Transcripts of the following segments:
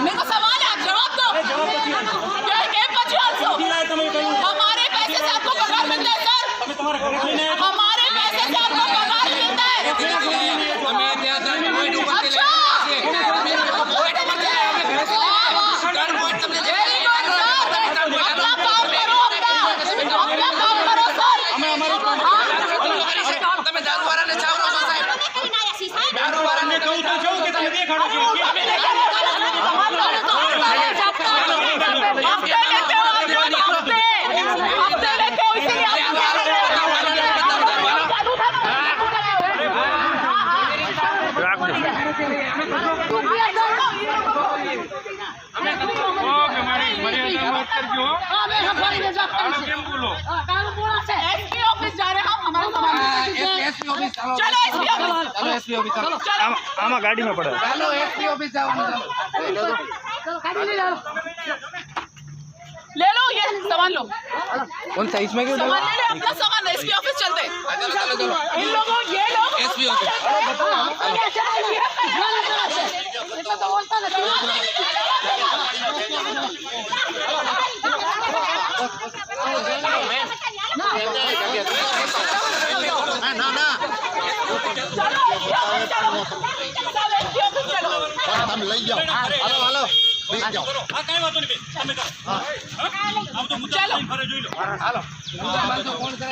मेरे को सवाल है, जवाब दो। क्या गेम बची आंसू? हमारे पैसे से आपको पगार मिलता है सर? हमारे पैसे से आपको पगार मिलता है? अच्छा આમાં ગાડીમાં પડે ચાલો એસપી ઓફિસ જાઓ ले लो ये सामान लो कौन सा इसमें क्यों सामान ले ले अपना सामान एसपी ऑफिस चलते इन लोगों ये लोग एसपी ऑफिस તમે લઈ જાઓ હાલો હાલો બેસી જાઓ આ કઈ વાતો નહીં તમે કરો આવ તો મુદ્દા ફરે જોઈ લો હાલો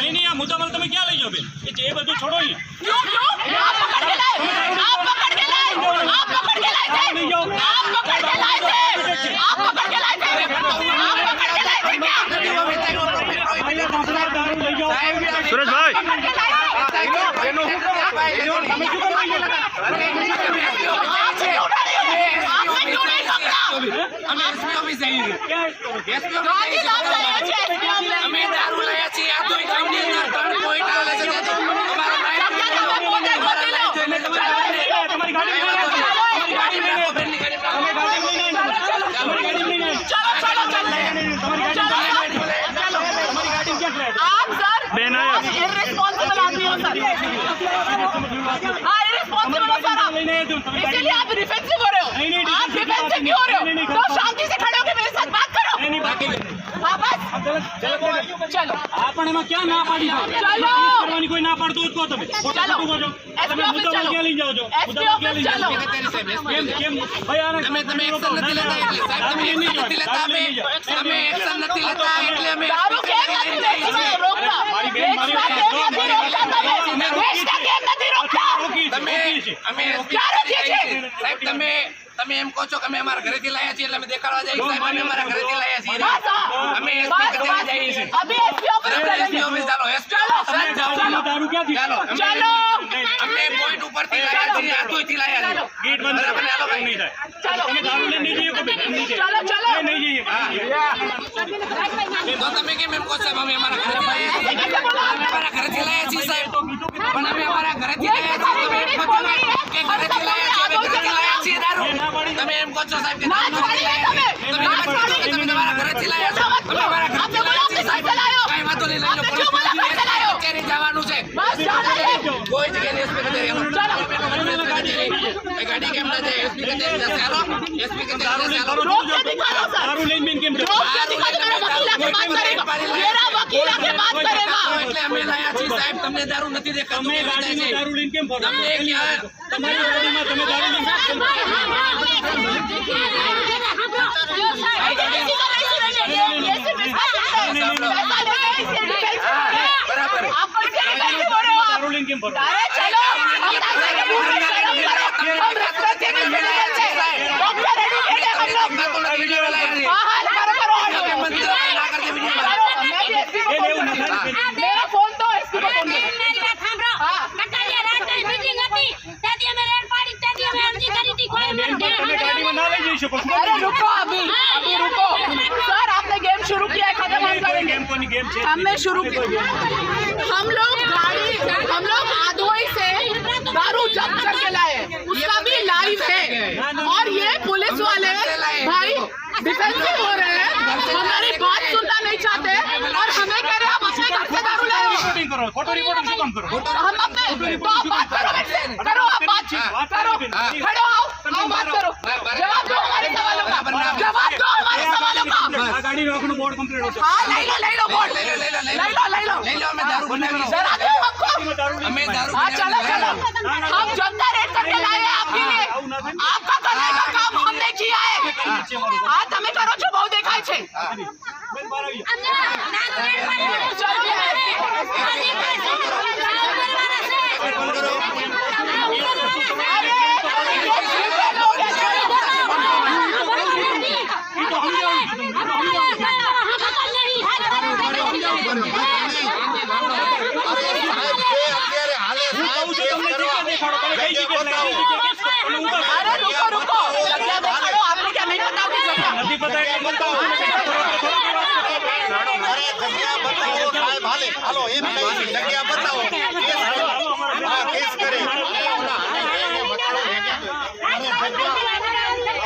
નહીં નહીં આ મુદ્દામાં તમે ક્યાં લઈ જાઓ બેન એ બધું છોડો અહીંયા क्यों आप पकड़ के लाए आप पकड़ के लाए आप पकड़ के लाए थे आप पकड़ के लाए थे आप पकड़ के लाए थे સુરેશ ભાઈ અમે દારૂ લાયા છીએ આ તો ગામની અંદર 3 પોઈન્ટ આવે છે તમારી ગાડી आप सर इररिस्पॉन्सिबल आदमी हो सर हाँ इररिस्पॉन्सिबल हो सर आप इसलिए आप डिफेंसिव हो रहे हो आप डिफेंसिव क्यों हो रहे हो तो शांति से खड़े होकर मेरे साथ बात करो वापस चलो आपण એમાં ક્યાં ના પાડી દો चलो કરવાની કોઈ ના પાડતો જ કહો તમે चलो તમે મુદ્દા ક્યાં લઈ જાઓ છો एसपी ऑफिस चलो કેમ કેમ ભાઈ આને તમે એક્શન નથી લેતા એટલે સાહેબ તમે એક્શન નથી લેતા તમે એક્શન નથી લેતા એટલે અમે दारू केम नहीं बेचना रोकना बेचना केम नहीं रोकता તમે बेचना केम नहीं रोकता તમે અમે क्या रोकिए છે સાહેબ તમે એમ કહો છો કે અમે અમારા ઘરેથી લાયા છીએ એટલે અમે દેખાડવા જઈએ સાહેબ અમે અમારા ઘરેથી લાયા છીએ અમે એસપી કચેરી જઈએ છીએ अभी एसपी ऑफिस એસપી ઓફિસ ચાલો એસપી સાહેબ જાઓ દારૂ ક્યાંથી ચાલો चलो અમે પોઈન્ટ ઉપરથી લાયા છીએ આતોયથી લાયા છીએ ગેટ બંધ બરાબર હાલો ભાઈ નહીં થાય चलो તમે દારૂ લઈને નહીં જઈએ કોઈ નહીં જઈએ चलो चलो નહીં જઈએ તો તમે કેમ એમ કહો સાહેબ અમે અમારા ઘરેથી લાયા છીએ અમે અમારા ઘરેથી લાયા છીએ સાહેબ પણ અમે અમારા ઘરેથી લાયા છીએ તમે એમ કહો છો કે ઘરેથી લાયા છીએ અમે ઘરેથી લાયા છીએ દારૂ તમે એમ કહો છો સાહેબ કે ના પાડી દે તમે ના પાડી દે તમે તમારા ઘરેથી લાયા છો અમે અમારા ઘરેથી લાયા છીએ સાહેબ કઈ વાતો નહીં લઈ લો પોલીસ કચેરી જવાનું છે બસ ચાલો કોઈ જગ્યાએ એસપી કચેરી હાલો ગાડી કેમ ના જાય એસપી કચેરી જશે હાલો એસપી કચેરી જશે હાલો रोक के दिखा दो सर દારૂ લઈને બેન કેમ रोक के दिखा दो मेरा वकील आके बात करेगा એટલે અમે લાયા છીએ સાહેબ તમને દારૂ નથી દેખાતું તમે ગાડીમાં દારૂ લઈને કેમ ફરો તમને ક્યાં તમારી ગાડીમાં તમે દારૂ લઈને બરાબર દારૂ લઈને કેમ ફરો अरे चलो हम रस्ते से नहीं चलेंगे डॉक्टर रेडी है हम लोग वीडियो लाया છે हाँ हाँ करो મંત્ર ના કરતે વીડિયો मेरा फोन तो इसको फोन दो તમે ગાડીમાં ના લઈ જઈ શકો अरे रुको अभी रुको सर आपने गेम शुरू किया है खत्म हम करेंगे गेम कोनी गेम છે हमने शुरू किया हम लोग आधोई से दारू जब्त करके लाए उसका भी लाइव है और ये पुलिस वाले भाई डिफेंसिव हो रहे हैं हमारी बात सुनना नहीं चाहते और हमें कह रहे हैं आप अपने घर से दारू लाए हो रिपोर्टिंग करो फोटो रिपोर्टिंग શું કામ કરો हम अपने तो आप बात करो मेरे से करो आप बात करो खड़े हो आओ बात करो जवाब दो हमारे सवालों का बोर्ड कंप्लीट हो हाँ ले लो बोर्ड ले लो ले लो ले ले लो ले लो ले लो हमें दारू बनावी डरा दो हमको हमें दारू हाँ चलो बनावी चलो हम जनता रेड करके लाए हैं आपके लिए आपका करने का काम हमने किया है हाँ તમે કરો છો બહુ દેખાય છે અત્યારે હાલે સાહેબ કેસ કરવા. अरे रुको रुको जगह देखाड़ो आपने क्या नहीं पता होगी जगह નથી પતા એટલે બતાવો અરે જગ્યા બતાવો સાહેબ હાલે હાલો એમ કહી જગ્યા બતાવો કેસ કરો. હા કેસ કરે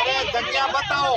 અરે જગ્યા બતાવો